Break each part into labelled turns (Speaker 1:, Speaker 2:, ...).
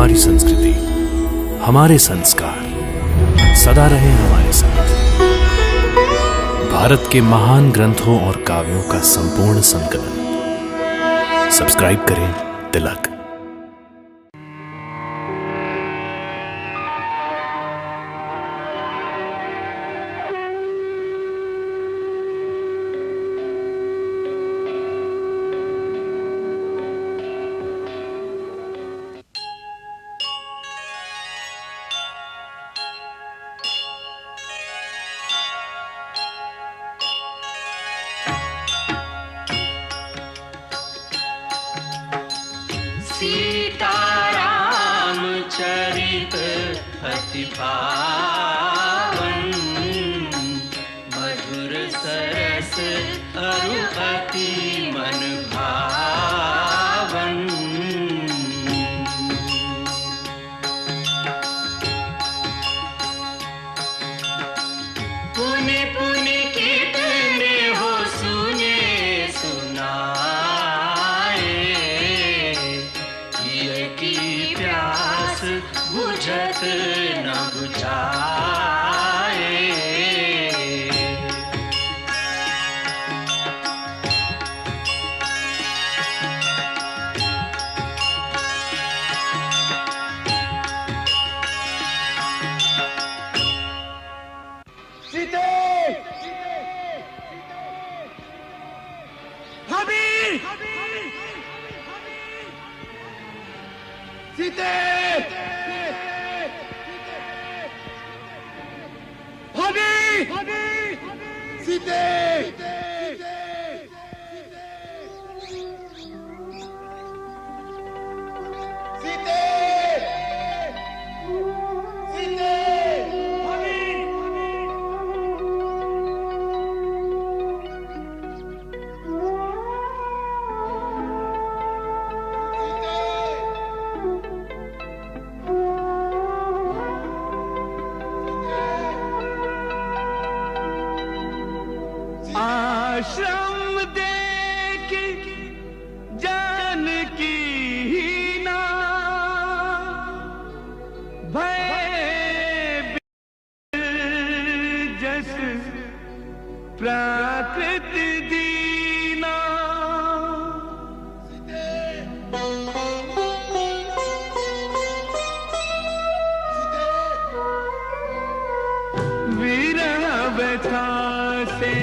Speaker 1: हमारी संस्कृति, हमारे संस्कार सदा रहे हमारे साथ। भारत के महान ग्रंथों और काव्यों का संपूर्ण संकलन। सब्सक्राइब करें तिलक।
Speaker 2: सीताराम चरित अति पावन, मधुर सरस अरु अति मन भावन। पुनि पुनि कितने हो सुने सुनाए, की प्यास बुझत न बुझाए।
Speaker 3: सीते भाभी, सीते भाभी, सीते सीते सीते भाभी। आश्रम देखी जानकी ना भय जस प्राकृत दीना। विरह व्यथा से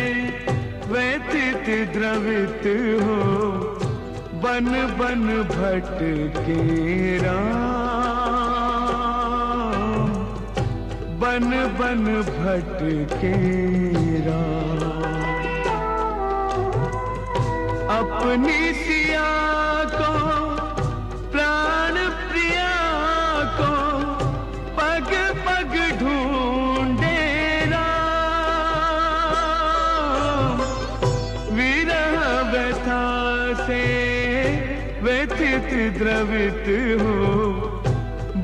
Speaker 3: व्यथित द्रवित हो, बन बन भटके राम, बन बन भटके राम। अपनी सिया को प्राण प्रिया को पग पग ढूंढे राम। विरह व्यथा से व्यथित द्रवित हो,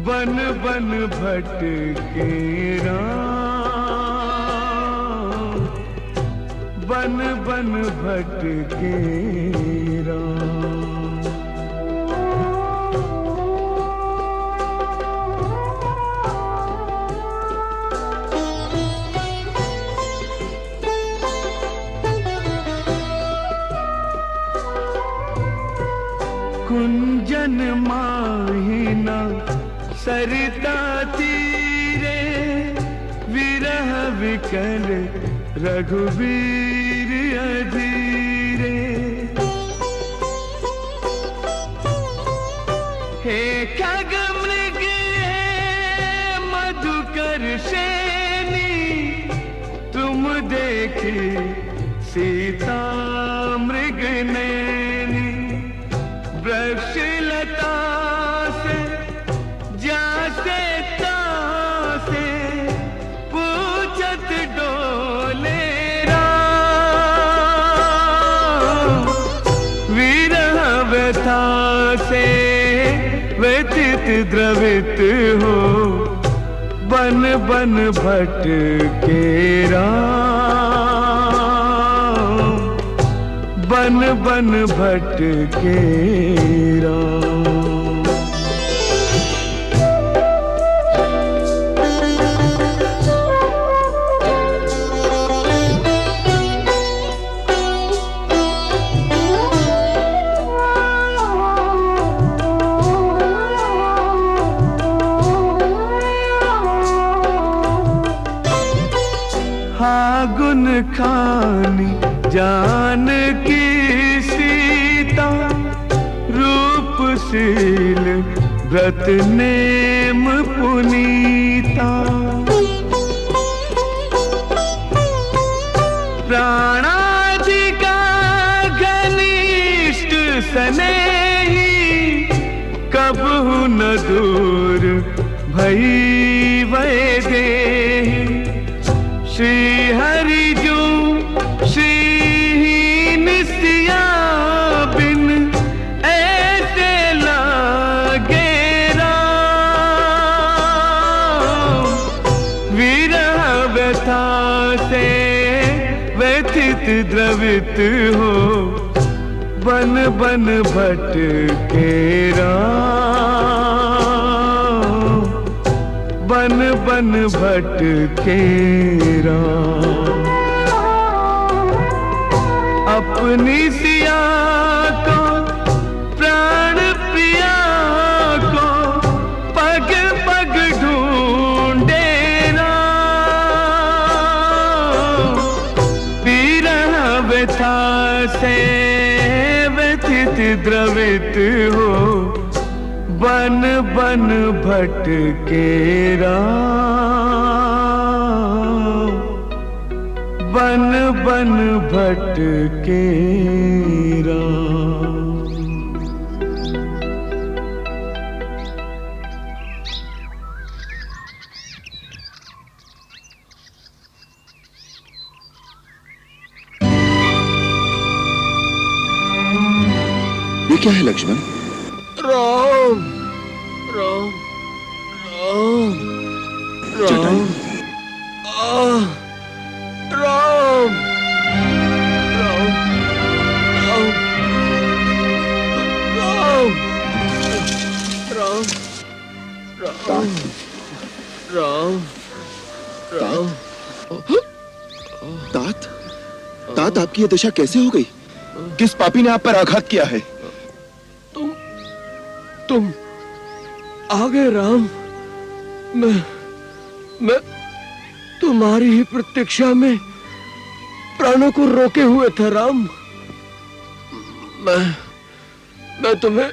Speaker 3: बन बन भटके राम, बन बन भटके राम। कुंजन माहिना सरिता तीरे, विरह विकल रघुवीर अधीरे। हे खग मृग हे मधुकर सेनी, तुम देखी सीता मृग नैनी। वृक्षलता से जासे तासे पूछत डोले राम। विरह व्यथा से व्यथित द्रवित हो, बन बन भटके राम, बन बन भटके राम। खानी जानकी सीता, रूपशील व्रत नेम पुनीता। प्राणादि का घनिष्ठ स्नेही, कबहु न दूर भई वैदेही। श्री हरि जो श्रीहीन सिया बिन, ऐसे लागे राम। विरह व्यथा से व्यथित द्रवित हो, बन बन भटके राम। बन बन भटके राम। अपनी सिया को प्राण प्रिया को, पग पग ढूंढे राम। विरह व्यथा से व्यथित द्रवित हो, बन बन भटके राम। बन बन भटके राम।
Speaker 4: ये क्या है लक्ष्मण?
Speaker 5: राम राम राम राम राम राम राम राम राम राम।
Speaker 4: तात, तात आपकी ये दशा कैसे हो गई? किस पापी ने आप पर आघात किया है?
Speaker 5: तुम आ गए राम। मैं तुम्हारी ही प्रतीक्षा में प्राणों को रोके हुए था राम। मैं तुम्हें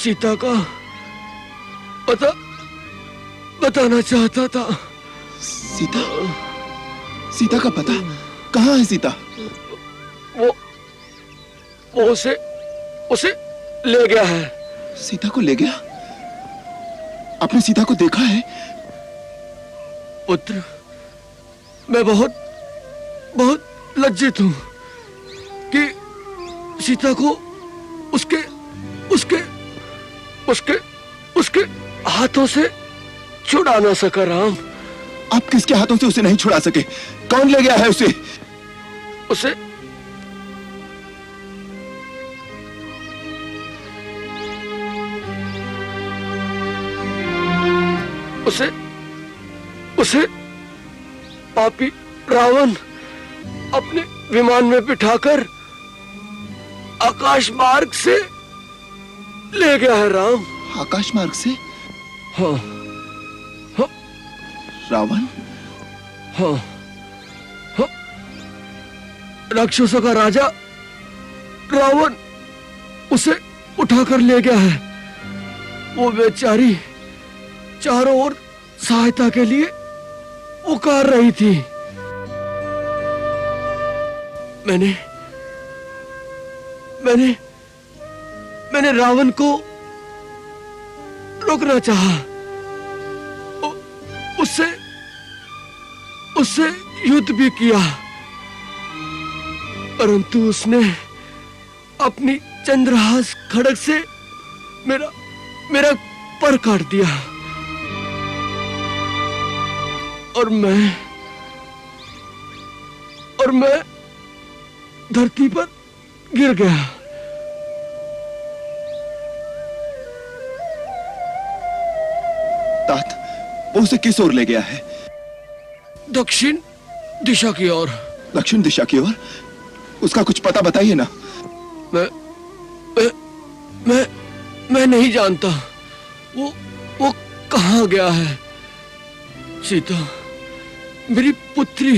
Speaker 5: सीता का बताना चाहता था।
Speaker 4: सीता? सीता का पता? कहाँ है सीता?
Speaker 5: वो उसे ले गया है।
Speaker 4: सीता को ले गया? आपने सीता को देखा है?
Speaker 5: पुत्र, मैं बहुत लज्जित हूं कि सीता को उसके हाथों से छुड़ा ना सका राम।
Speaker 4: आप किसके हाथों से उसे नहीं छुड़ा सके? कौन ले गया है उसे?
Speaker 5: उसे पापी रावण अपने विमान में बिठाकर आकाश मार्ग से ले गया है राम।
Speaker 4: आकाश मार्ग से?
Speaker 5: हाँ
Speaker 4: रावण?
Speaker 5: हाँ, राक्षसों का राजा रावण उसे उठाकर ले गया है। वो बेचारी चारों ओर सहायता के लिए पुकार रही थी। मैंने रावण को रोकना चाहा, उससे युद्ध भी किया, परंतु उसने अपनी चंद्रहास खड्ग से मेरा पर काट दिया और मैं धरती पर गिर गया।
Speaker 4: तात, वो उसे किस ओर ले गया है?
Speaker 5: दक्षिण दिशा की ओर।
Speaker 4: दक्षिण दिशा की ओर? उसका कुछ पता बताइए ना।
Speaker 5: मैं नहीं जानता वो कहाँ गया है। सीता मेरी पुत्री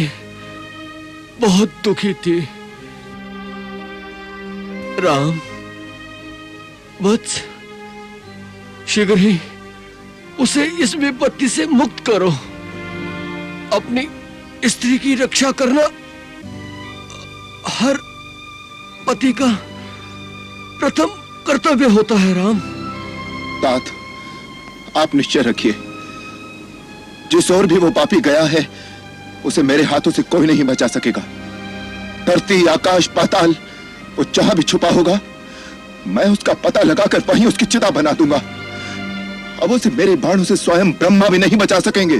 Speaker 5: बहुत दुखी थी। राम, वत्स, शीघ्र ही उसे इस विपत्ति से मुक्त करो। अपनी स्त्री की रक्षा करना हर पति का प्रथम कर्तव्य होता है। राम,
Speaker 4: तात, आप निश्चय रखिए, जिस ओर भी वो पापी गया है उसे मेरे हाथों से कोई नहीं बचा सकेगा। धरती, आकाश, पाताल, वो जहां भी छुपा होगा मैं उसका पता लगाकर वहीं उसकी चिता बना दूंगा। अब उसे मेरे बाणों से स्वयं ब्रह्मा भी नहीं बचा सकेंगे।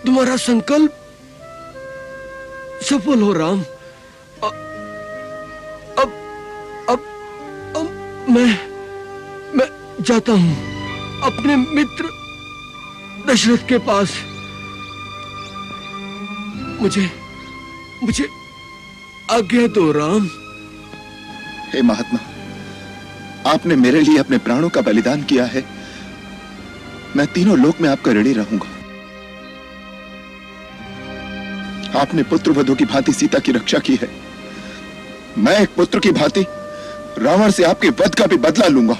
Speaker 5: तुम्हारा संकल्प सफल हो राम। अब मैं जाता हूं अपने मित्र दशरथ के पास। मुझे आज्ञा दो राम।
Speaker 4: हे महात्मा, आपने मेरे लिए अपने प्राणों का बलिदान किया है। मैं तीनों लोक में आपका ऋणी रहूंगा। आपने पुत्र वधू की भांति सीता की रक्षा की है। मैं एक पुत्र की भांति रावण से आपके वध का भी बदला लूंगा।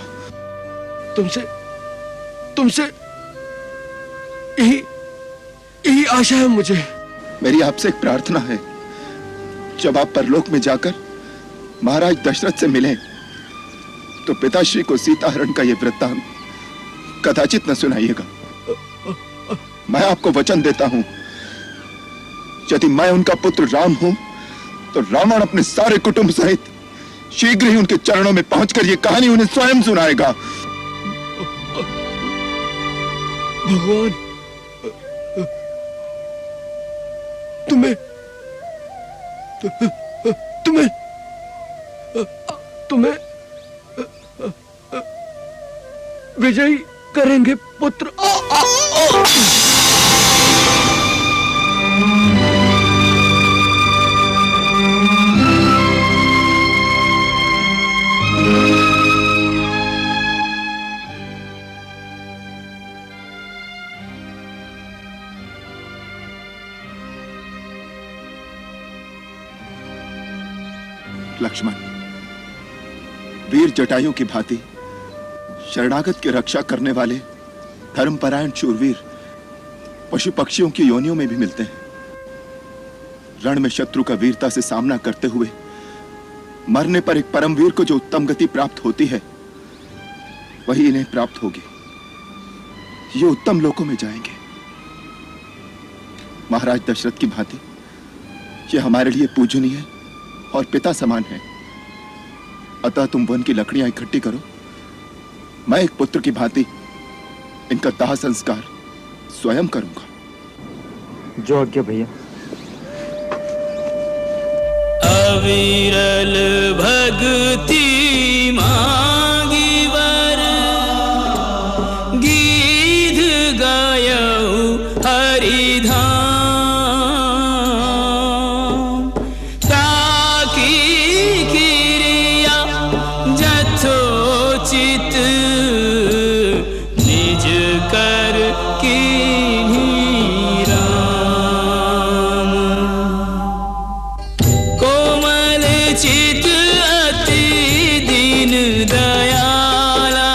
Speaker 5: तुमसे यही आशा है मुझे।
Speaker 4: मेरी आपसे एक प्रार्थना है, जब आप परलोक में जाकर महाराज दशरथ से मिलें तो पिताश्री को सीता हरण का यह वृत्तांत कदाचित न सुनाइएगा। मैं आपको वचन देता हूं, यदि मैं उनका पुत्र राम हूं तो रावण अपने सारे कुटुंब सहित शीघ्र ही उनके चरणों में पहुंचकर यह कहानी उन्हें स्वयं सुनाएगा।
Speaker 5: भगवान, तुम्हें विजयी करेंगे पुत्र।
Speaker 4: लक्ष्मण, वीर जटायु की भांति शरणागत की रक्षा करने वाले धर्मपरायण शूरवीर पशु पक्षियों की योनियों में भी मिलते हैं। रण में शत्रु का वीरता से सामना करते हुए मरने पर एक परमवीर को जो उत्तम गति प्राप्त होती है वही इन्हें प्राप्त होगी। ये उत्तम लोकों में जाएंगे। महाराज दशरथ की भांति ये हमारे लिए पूजनीय और पिता समान है। अतः तुम वन की लकड़ियां इकट्ठी करो। मैं एक पुत्र की भांति इनका दाह संस्कार स्वयं करूंगा।
Speaker 3: जो आज्ञा भैया।
Speaker 2: अविरल भक्ति मांगी वर, गीध गायऊ हरिधाम। ताकी क्रिया जथोचित, निज कर कीन्ही राम। कोमल चित अति दीन दयाला,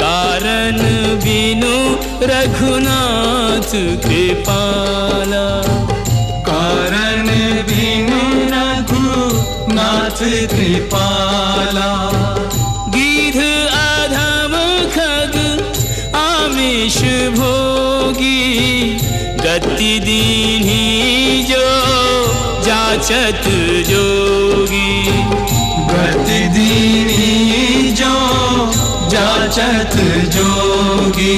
Speaker 2: कारण बिनु रघुनाथ कृपाला। कारण बिनु रघुनाथ कृपाला। गीध अधम खग आमिष भोगी, गति दीन्ही जो जाचत जोगी। गति दीन्ही जो जाचत जोगी।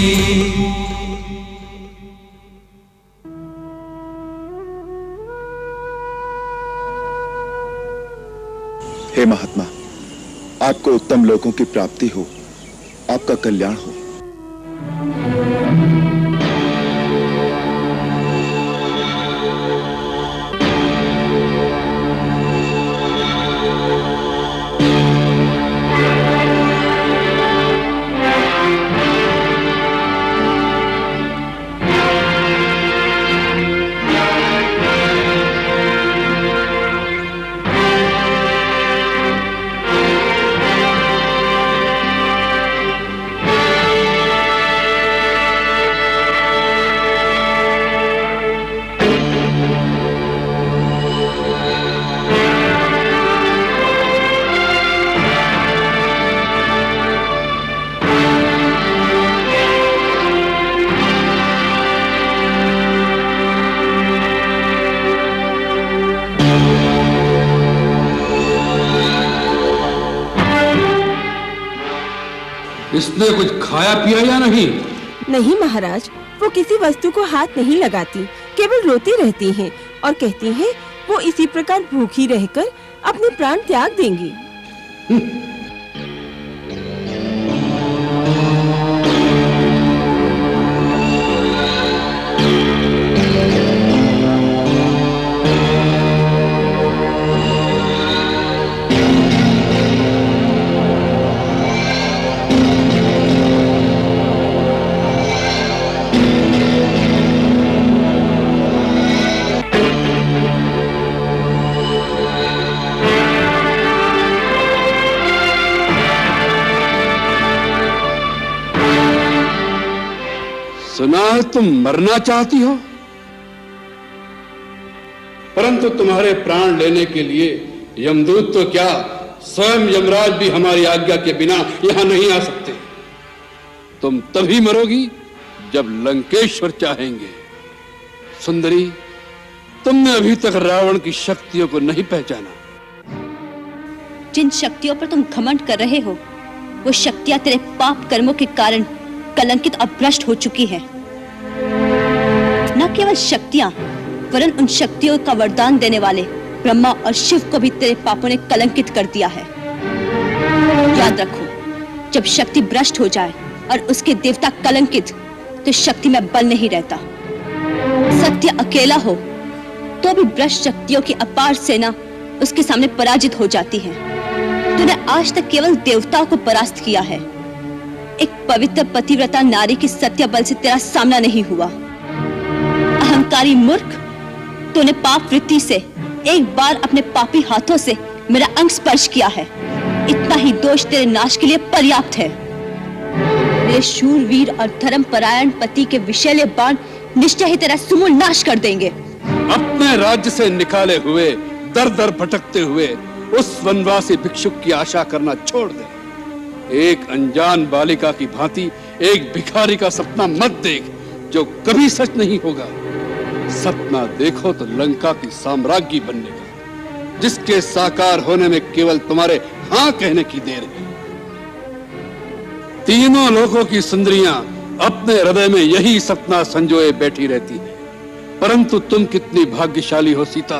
Speaker 4: हे महात्मा, आपको उत्तम लोगों की प्राप्ति हो, आपका कल्याण हो।
Speaker 6: इसने कुछ खाया पिया या नहीं?
Speaker 7: नहीं महाराज, वो किसी वस्तु को हाथ नहीं लगाती, केवल रोती रहती हैं और कहती हैं वो इसी प्रकार भूखी रहकर अपने प्राण त्याग देंगी।
Speaker 6: सुना है तुम मरना चाहती हो, परंतु तुम्हारे प्राण लेने के लिए यमदूत तो क्या, स्वयं यमराज भी हमारी आज्ञा के बिना यहां नहीं आ सकते। तुम तभी मरोगी जब लंकेश्वर चाहेंगे। सुंदरी, तुमने अभी तक रावण की शक्तियों को नहीं पहचाना।
Speaker 8: जिन शक्तियों पर तुम घमंड कर रहे हो, वो शक्तियां तेरे पाप कर्मों के कारण कलंकित और भ्रष्ट हो चुकी है। न केवल शक्तियां, वरन उन शक्तियों का वरदान देने वाले ब्रह्मा और शिव को भी तेरे पापों ने कलंकित कर दिया है। याद रखो, जब शक्ति भ्रष्ट हो जाए और उसके देवता कलंकित, तो शक्ति में बल नहीं रहता। सत्य अकेला हो तो भी भ्रष्ट शक्तियों की अपार सेना उसके सामने पराजित हो जाती है। तूने आज तक केवल देवताओं को परास्त किया है, एक पवित्र पतिव्रता नारी की सत्य बल से तेरा सामना नहीं हुआ। अहंकारी मूर्ख, तूने पाप वृत्ति से एक बार अपने पापी हाथों से मेरा अंग स्पर्श किया है। इतना ही दोष तेरे नाश के लिए पर्याप्त है। मेरे शूरवीर और धर्मपरायण पति के विषैले बाण निश्चय ही तेरा समूल नाश कर देंगे।
Speaker 6: अपने राज्य से निकाले हुए, दर दर भटकते हुए उस वनवासी भिक्षुक की आशा करना छोड़ दे। एक अनजान बालिका की भांति एक भिखारी का सपना मत देख, जो कभी सच नहीं होगा। सपना देखो तो लंका की साम्राज्ञी बनने का, जिसके साकार होने में केवल तुम्हारे हाँ कहने की देर है। तीनों लोकों की सुंदरियां अपने हृदय में यही सपना संजोए बैठी रहती है, परंतु तुम कितनी भाग्यशाली हो सीता,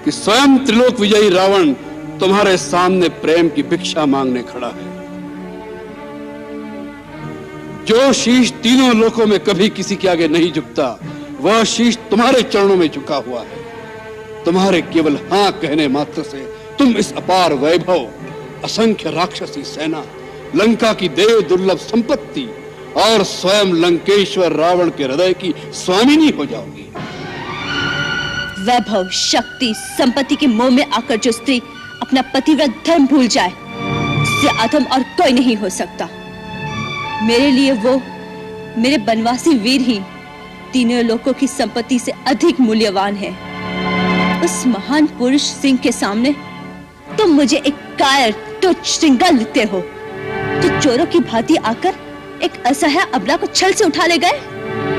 Speaker 6: कि स्वयं त्रिलोक विजयी रावण तुम्हारे सामने प्रेम की भिक्षा मांगने खड़ा है। जो शीश तीनों लोकों में कभी किसी के आगे नहीं झुकता, वह शीश तुम्हारे चरणों में झुका हुआ है। तुम्हारे केवल हाँ कहने मात्र से तुम इस अपार वैभव, असंख्य राक्षसी सेना, लंका की देव दुर्लभ संपत्ति और स्वयं लंकेश्वर रावण के हृदय की स्वामिनी हो जाओगी।
Speaker 8: वैभव, शक्ति, संपत्ति के मोह में आकर जो स्त्री अपना पतिव्रत धर्म भूल जाए, उससे अधम और कोई नहीं हो सकता। मेरे लिए वो मेरे बनवासी वीर ही तीनों लोकों की संपत्ति से अधिक मूल्यवान है। उस महान पुरुष सिंह के सामने तुम मुझे एक कायर, तुच्छ श्रृंगार लेते हो, जो चोरों की भांति आकर एक असहाय अबला को छल से उठा ले गए।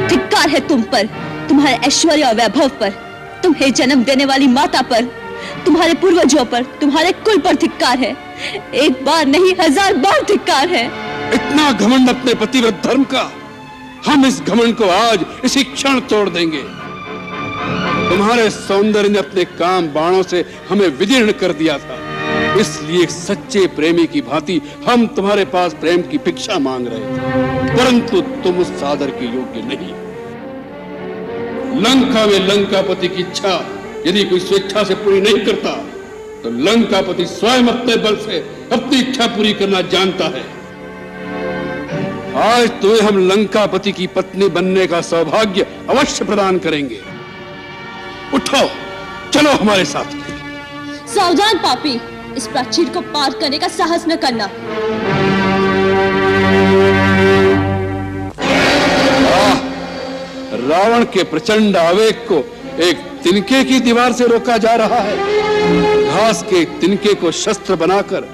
Speaker 8: धिक्कार है तुम पर, तुम्हारे ऐश्वर्य और वैभव पर, तुम्हें जन्म देने वाली माता पर, तुम्हारे पूर्वजों पर, तुम्हारे कुल पर धिक्कार है। एक बार नहीं, 1000 बार धिक्कार है।
Speaker 6: इतना घमंड अपने पतिव्रत धर्म का, हम इस घमंड को आज इसी क्षण तोड़ देंगे। तुम्हारे सौंदर्य ने अपने काम बाणों से हमें विदीर्ण कर दिया था, इसलिए सच्चे प्रेमी की भांति हम तुम्हारे पास प्रेम की भिक्षा मांग रहे थे, परंतु तुम उस सादर के योग्य नहीं। लंका में लंकापति की इच्छा यदि कोई स्वेच्छा से पूरी नहीं करता, तो लंकापति स्वयं अपने बल से अपनी इच्छा पूरी करना जानता है। आज तुम्हें हम लंकापति की पत्नी बनने का सौभाग्य अवश्य प्रदान करेंगे। उठो, चलो हमारे साथ।
Speaker 8: सावधान पापी, इस प्राचीर को पार करने का साहस न करना।
Speaker 6: रावण के प्रचंड आवेग को एक तिनके की दीवार से रोका जा रहा है। घास के तिनके को शस्त्र बनाकर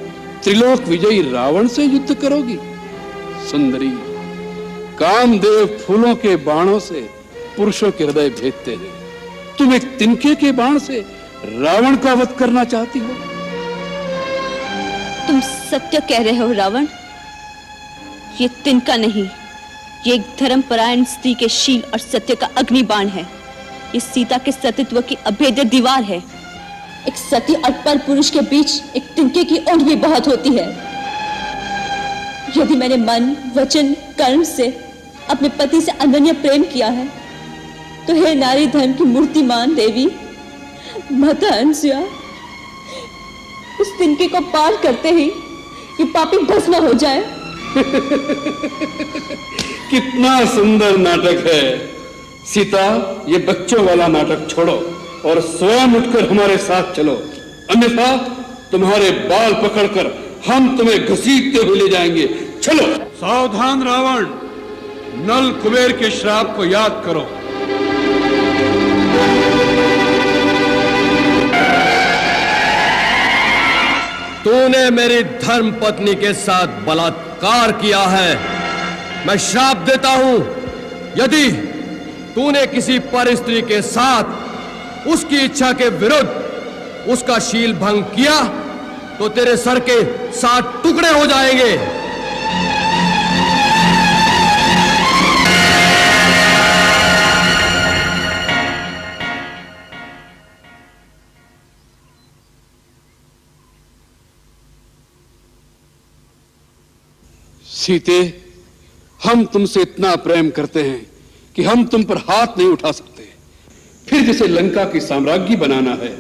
Speaker 6: त्रिलोक विजयी रावण से युद्ध करोगी? सुंदरी, कामदेव फूलों के बाणों से पुरुषों के हृदय भेदते हैं, तुम एक तिनके के बाण से रावण का वध करना चाहती हो?
Speaker 8: तुम सत्य कह रहे हो रावण। ये तिनका नहीं, ये एक धर्मपरायण स्त्री के शील और सत्य का अग्निबाण है। ये सीता के सतीत्व की अभेद्य दीवार है। एक सती और पर पुरुष के बीच एक तिनके की ऊंट भी बहुत होती है। यदि मैंने मन, वचन, कर्म से अपने पति से अनन्य प्रेम किया है, तो हे नारी धर्म की मूर्तिमान देवी माता अनसुया, उस तिनके को पार करते ही ये पापी भस्म हो जाए।
Speaker 6: कितना सुंदर नाटक है सीता। ये बच्चों वाला नाटक छोड़ो और स्वयं उठकर हमारे साथ चलो, अन्यथा तुम्हारे बाल पकड़कर हम तुम्हें घसीटते हुए ले जाएंगे। चलो।
Speaker 9: सावधान रावण, नल कुबेर के श्राप को याद करो।
Speaker 5: तूने मेरी धर्म पत्नी के साथ बलात्कार किया है। मैं श्राप देता हूं, यदि तूने किसी पर स्त्री के साथ उसकी इच्छा के विरुद्ध उसका शील भंग किया तो तेरे सर के 7 टुकड़े हो जाएंगे।
Speaker 6: सीते, हम तुमसे इतना प्रेम करते हैं कि हम तुम पर हाथ नहीं उठा सकते। फिर जिसे लंका की साम्राज्ञी बनाना है,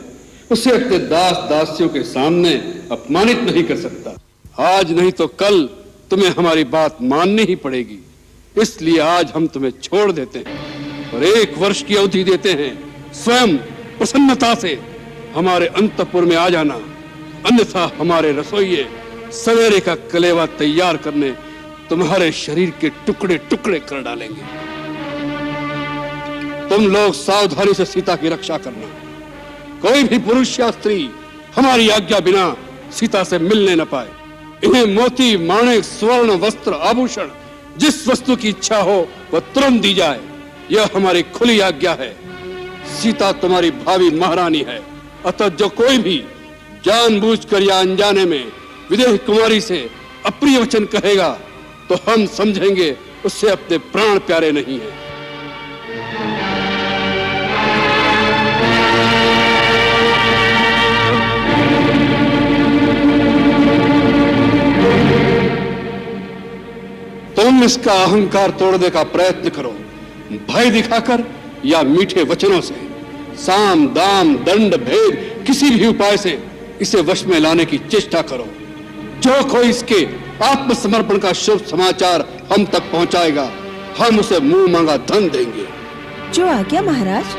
Speaker 6: उसे अपने दास दासियों के सामने अपमानित नहीं कर सकता। आज नहीं तो कल तुम्हें हमारी बात माननी ही पड़ेगी। इसलिए आज हम तुम्हें छोड़ देते हैं और 1 वर्ष की अवधि देते हैं। स्वयं प्रसन्नता से हमारे अंतपुर में आ जाना, अन्यथा हमारे रसोइये सवेरे का कलेवा तैयार करने तुम्हारे शरीर के टुकड़े टुकड़े कर डालेंगे। तुम लोग सावधानी से सीता की रक्षा करना। कोई भी पुरुष या स्त्री हमारी आज्ञा बिना सीता से मिलने न पाए। इन्हें मोती, माणिक, स्वर्ण, वस्त्र, आभूषण, जिस वस्तु की इच्छा हो वह तुरंत दी जाए। यह हमारी खुली आज्ञा है। सीता तुम्हारी भावी महारानी है, अतः जो कोई भी जानबूझकर या अनजाने में विदेह कुमारी से अप्रिय वचन कहेगा तो हम समझेंगे उससे अपने प्राण प्यारे नहीं है। तुम इसका अहंकार तोड़ने का प्रयत्न करो, भय दिखाकर या मीठे वचनों से। साम, दाम, दंड, भेद, किसी भी उपाय से इसे वश में लाने की चेष्टा करो। जो कोई इसके आत्मसमर्पण का शुभ समाचार हम तक पहुंचाएगा, हम उसे मुंह मांगा धन देंगे।
Speaker 7: जो आज्ञा महाराज।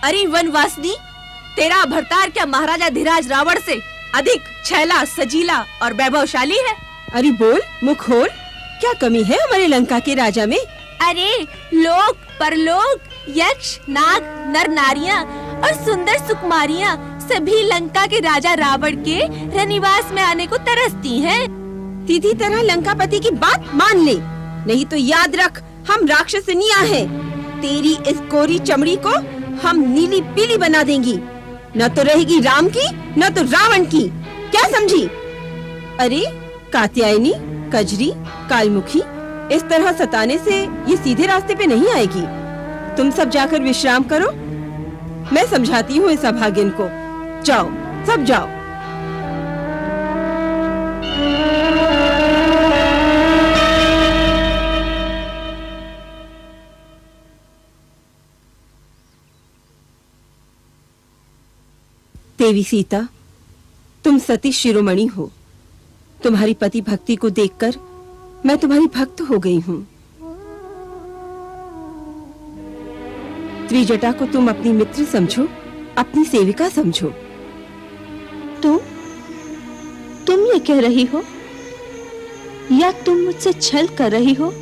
Speaker 10: अरे वनवासिनी, तेरा भरतार क्या महाराजा धीराज रावण से अधिक छैला, सजीला और वैभवशाली है?
Speaker 7: अरे बोल, मुख खोल, क्या कमी है हमारे लंका के राजा में?
Speaker 10: अरे लोक, परलोक, यक्ष, नाग, नर नारियां और सुंदर सुकुमारियां सभी लंका के राजा रावण के रनिवास में आने को तरसती हैं।
Speaker 7: सीधी तरह लंकापति की बात मान ले, नहीं तो याद रख हम राक्षसनियां हैं। तेरी इस कोरी चमड़ी को हम नीली पीली बना देंगी, न तो रहेगी राम की न तो रावण की। क्या समझी? अरे कात्यायनी, कजरी, कालमुखी, इस तरह सताने से ये सीधे रास्ते पे नहीं आएगी। तुम सब जाकर विश्राम करो, मैं समझाती हूँ इस अभागिन को। जाओ, सब जाओ। देवी सीता, तुम सती शिरोमणि हो। तुम्हारी पति भक्ति को देखकर मैं तुम्हारी भक्त हो गई हूँ। त्रिजटा को तुम अपनी मित्र समझो, अपनी सेविका समझो।
Speaker 8: तुम ये कह रही हो या तुम मुझसे छल कर रही हो?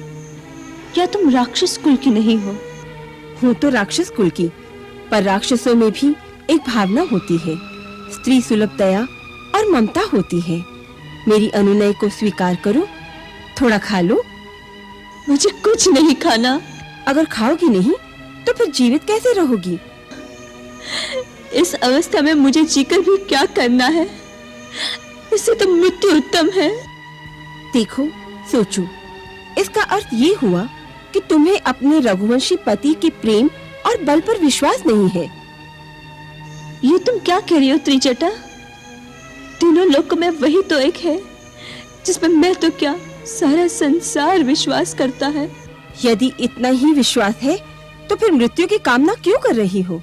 Speaker 8: क्या तुम राक्षस कुल की नहीं हो?
Speaker 7: हूँ तो राक्षस कुल की, पर राक्षसों में भी एक भावना होती है, स्त्री सुलभ दया और ममता होती है। मेरी अनुनय को स्वीकार करो, थोड़ा खा लो।
Speaker 8: मुझे कुछ नहीं खाना।
Speaker 7: अगर खाओगी नहीं तो फिर जीवित कैसे रहोगी?
Speaker 8: इस अवस्था में मुझे जीकर भी क्या करना है? इससे तो मृत्यु उत्तम है।
Speaker 7: देखो, सोचो, इसका अर्थ ये हुआ कि तुम्हें अपने रघुवंशी पति के प्रेम और बल पर विश्वास नहीं है।
Speaker 8: ये तुम क्या कह रही हो त्रिजटा? तीनों लोकों में वही तो एक है जिसमें मैं तो क्या सारा संसार विश्वास करता है।
Speaker 7: यदि इतना ही विश्वास है तो फिर मृत्यु की कामना क्यों कर रही हो?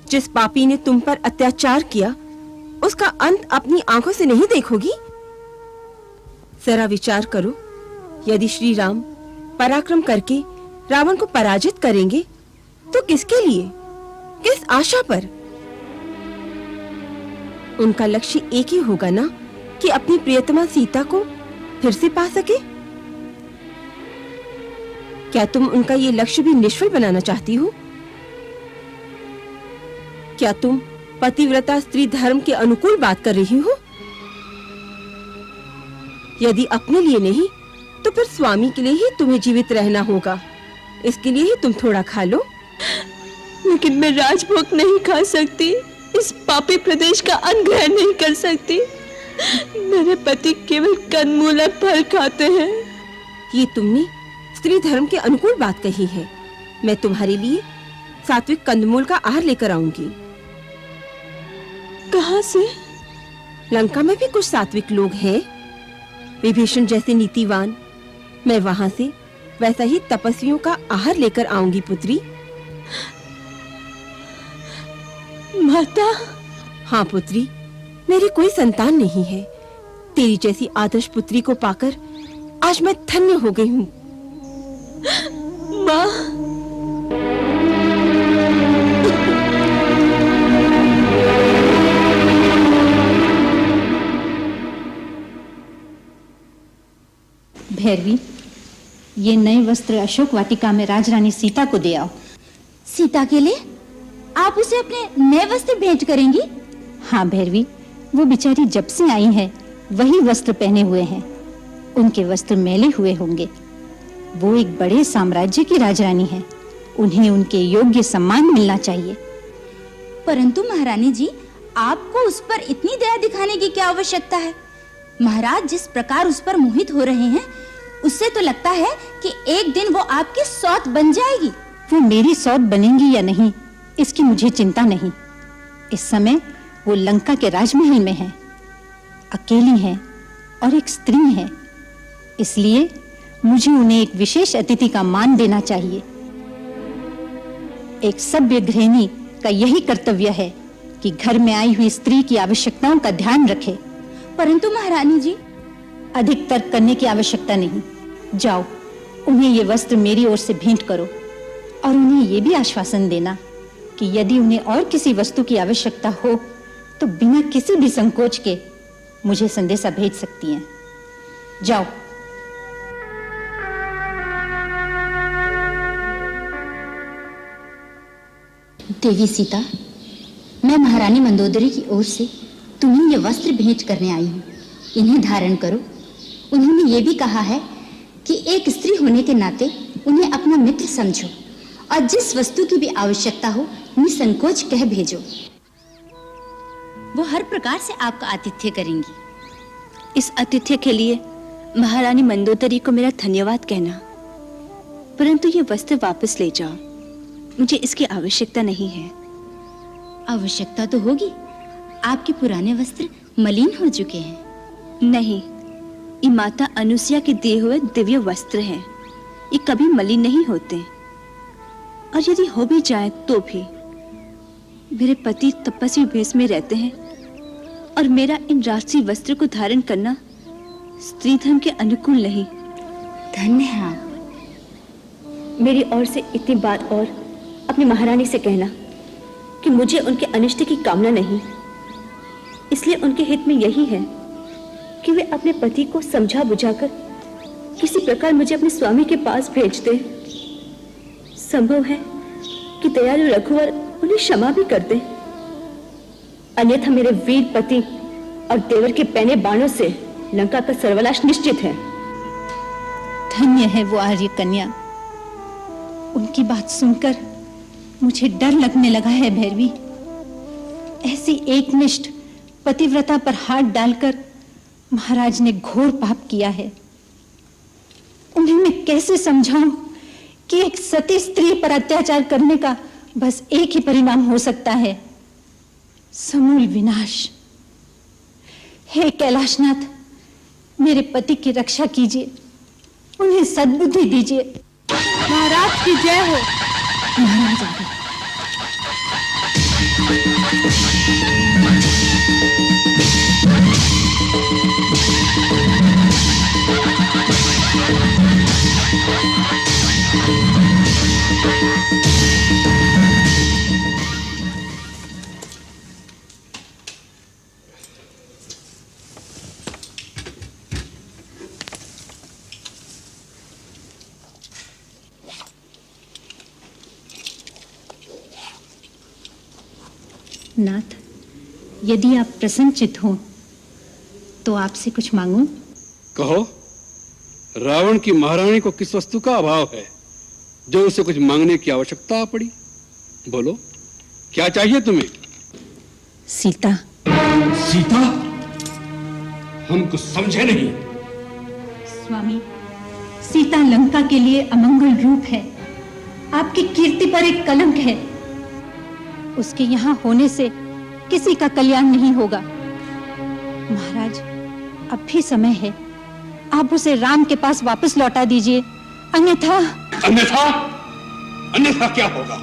Speaker 7: जिस पापी ने तुम पर अत्याचार किया उसका अंत अपनी आंखों से नहीं देखोगी? जरा विचार करो, यदि श्री राम पराक्रम करके रावण को पराजित करेंगे तो किसके लिए, किस आशा पर? उनका लक्ष्य एक ही होगा ना, कि अपनी प्रियतमा सीता को फिर से पा सके। क्या तुम उनका ये लक्ष्य भी निष्फल बनाना चाहती हो? क्या तुम पतिव्रता स्त्री धर्म के अनुकूल बात कर रही हो? यदि अपने लिए नहीं तो फिर स्वामी के लिए ही तुम्हें जीवित रहना होगा। इसके लिए ही तुम थोड़ा खा लो।
Speaker 8: लेकिन मैं राजभोग नहीं खा सकती, इस पापी प्रदेश का अन्न ग्रहण नहीं कर सकती। मेरे पति केवल कंदमूल और फल खाते हैं।
Speaker 7: ये तुमने स्त्री धर्म के अनुकूल बात कही है। मैं तुम्हारे लिए सात्विक कंदमूल का आहार लेकर आऊंगी।
Speaker 8: कहां से?
Speaker 7: लंका में भी कुछ सात्विक लोग हैं, विभीषण जैसे नीतिवान। मैं वहां से वैसा ही तपस्वियों का आहार लेकर आऊंगी पुत्री।
Speaker 8: माता।
Speaker 7: हाँ पुत्री, मेरी कोई संतान नहीं है। तेरी जैसी आदर्श पुत्री को पाकर आज मैं धन्य हो गई हूँ।
Speaker 8: माँ।
Speaker 11: भैरवी, ये नए वस्त्र अशोक वाटिका में राजरानी सीता को दे आओ।
Speaker 10: सीता के लिए आप उसे अपने नए वस्त्र भेंट करेंगी?
Speaker 11: हाँ भैरवी, वो बेचारी जब से आई है वही वस्त्र पहने हुए हैं। उनके वस्त्र मैले हुए होंगे। वो एक बड़े साम्राज्य की राजरानी है, उन्हें उनके योग्य सम्मान मिलना चाहिए।
Speaker 10: परंतु महारानी जी, आपको उस पर इतनी दया दिखाने की क्या आवश्यकता है? महाराज जिस प्रकार उस पर मोहित हो रहे हैं, उससे तो लगता है कि एक दिन वो आपकी सौत बन जाएगी।
Speaker 11: वो मेरी सौत बनेंगी या नहीं, इसकी मुझे चिंता नहीं। इस समय वो लंका के राजमहल में है, अकेली है और एक स्त्री है। इसलिए मुझे उन्हें एक विशेष अतिथि का मान देना चाहिए। एक सभ्य गृहिणी का यही कर्तव्य है कि घर में आई हुई स्त्री की आवश्यकताओं का ध्यान रखे।
Speaker 10: परंतु महारानी जी,
Speaker 11: अधिक तर्क करने की आवश्यकता नहीं। जाओ, उन्हें ये वस्त्र मेरी ओर से भेंट करो और उन्हें ये भी आश्वासन देना कि यदि उन्हें और किसी वस्तु की आवश्यकता हो तो बिना किसी भी संकोच के मुझे संदेशा भेज सकती हैं। जाओ।
Speaker 12: देवी सीता, मैं महारानी मंदोदरी की ओर से तुम्हें ये वस्त्र भेंट करने आई हूँ। इन्हें धारण करो। उन्होंने ये भी कहा है कि एक स्त्री होने के नाते उन्हें अपना मित्र समझो और जिस वस्तु की भी आवश्यकता हो निसंकोच कह भेजो। वो हर प्रकार से आपका आतिथ्य करेंगी।
Speaker 8: इस आतिथ्य के लिए महारानी मंदोदरी को मेरा धन्यवाद कहना, परंतु ये वस्त्र वापस ले जाओ। मुझे इसकी आवश्यकता नहीं है।
Speaker 12: आवश्यकता तो होगी, आपके पुराने वस्त्र मलिन हो चुके हैं।
Speaker 8: नहीं, ये माता अनुसुईया के दिए हुए दिव्य वस्त्र हैं। ये कभी मलिन नहीं होते, और यदि हो भी जाए तो भी मेरे पति तपस्वी भेष में रहते हैं और मेरा इन राजसी वस्त्र को धारण करना स्त्री धर्म के अनुकूल नहीं।
Speaker 12: धन्य है आप।
Speaker 8: मेरी ओर से इतनी बात और अपनी महारानी से कहना कि मुझे उनके अनिष्ट की कामना नहीं, इसलिए उनके हित में यही है कि वे अपने पति को समझा बुझाकर किसी प्रकार मुझे अपने स्वामी के पास भेज दे। संभव है कि दयालु रघुवर उन्हें क्षमा भी कर दे, अन्यथा मेरे वीर पति और देवर के पैने बाणों से लंका का सर्वनाश निश्चित है।
Speaker 11: धन्य है वो आर्य कन्या। उनकी बात सुनकर मुझे डर लगने लगा है भैरवी। ऐसी एकनिष्ठ पतिव्रता पर हाथ डालकर महाराज ने घोर पाप किया है। उन्हें मैं कैसे समझाऊं कि एक सती स्त्री पर अत्याचार करने का बस एक ही परिणाम हो सकता है, समूल विनाश। हे कैलाशनाथ, मेरे पति की रक्षा कीजिए, उन्हें सद्बुद्धि दीजिए।
Speaker 7: महाराज की जय हो।
Speaker 11: महाराज आ गए। नाथ, यदि आप प्रसन्नचित हो तो आपसे कुछ मांगूं?
Speaker 6: कहो। रावण की महारानी को किस वस्तु का अभाव है जो उसे कुछ मांगने की आवश्यकता पड़ी? बोलो, क्या चाहिए तुम्हें?
Speaker 11: सीता।
Speaker 6: सीता? हम कुछ समझे नहीं।
Speaker 11: स्वामी, सीता लंका के लिए अमंगल रूप है, आपकी कीर्ति पर एक कलंक है। उसके यहाँ होने से किसी का कल्याण नहीं होगा। महाराज, अब भी समय है, आप उसे राम के पास वापस लौटा दीजिए, अन्यथा।
Speaker 6: अन्यथा? अन्यथा क्या होगा?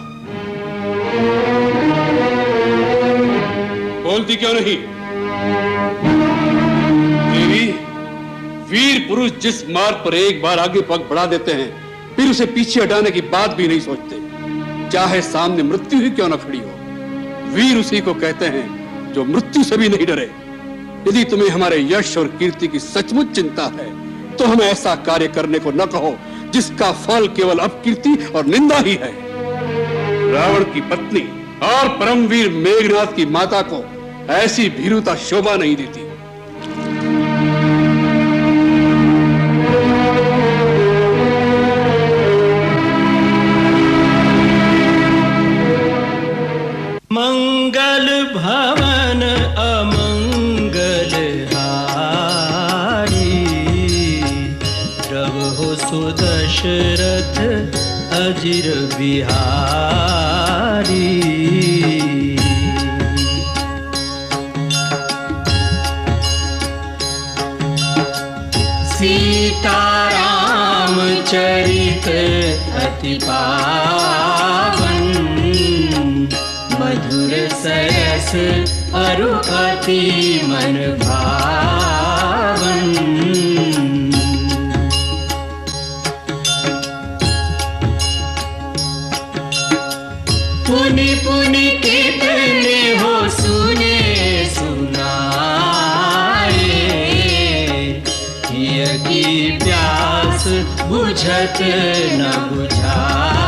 Speaker 6: बोलती क्यों नहीं? देवी, वीर पुरुष जिस मार्ग पर एक बार आगे पग बढ़ा देते हैं, फिर उसे पीछे हटाने की बात भी नहीं सोचते, चाहे सामने मृत्यु ही क्यों न खड़ी हो। वीर उसी को कहते हैं जो मृत्यु से भी नहीं डरे। यदि तुम्हें हमारे यश और कीर्ति की सचमुच चिंता है तो हमें ऐसा कार्य करने को न कहो जिसका फल केवल अपकीर्ति और निंदा ही है। रावण की पत्नी और परमवीर मेघनाथ की माता को ऐसी भीरुता शोभा नहीं देती।
Speaker 2: मंगल भवन अमंगल हारी, प्रभु सुदशरथ अजिर बिहारी। सीताराम चरित अति पावन, मधुर सरस अरु अति मन भावन। पुनि पुनि कितने हो सुने सुनाए, की प्यास बुझत न बुझाए।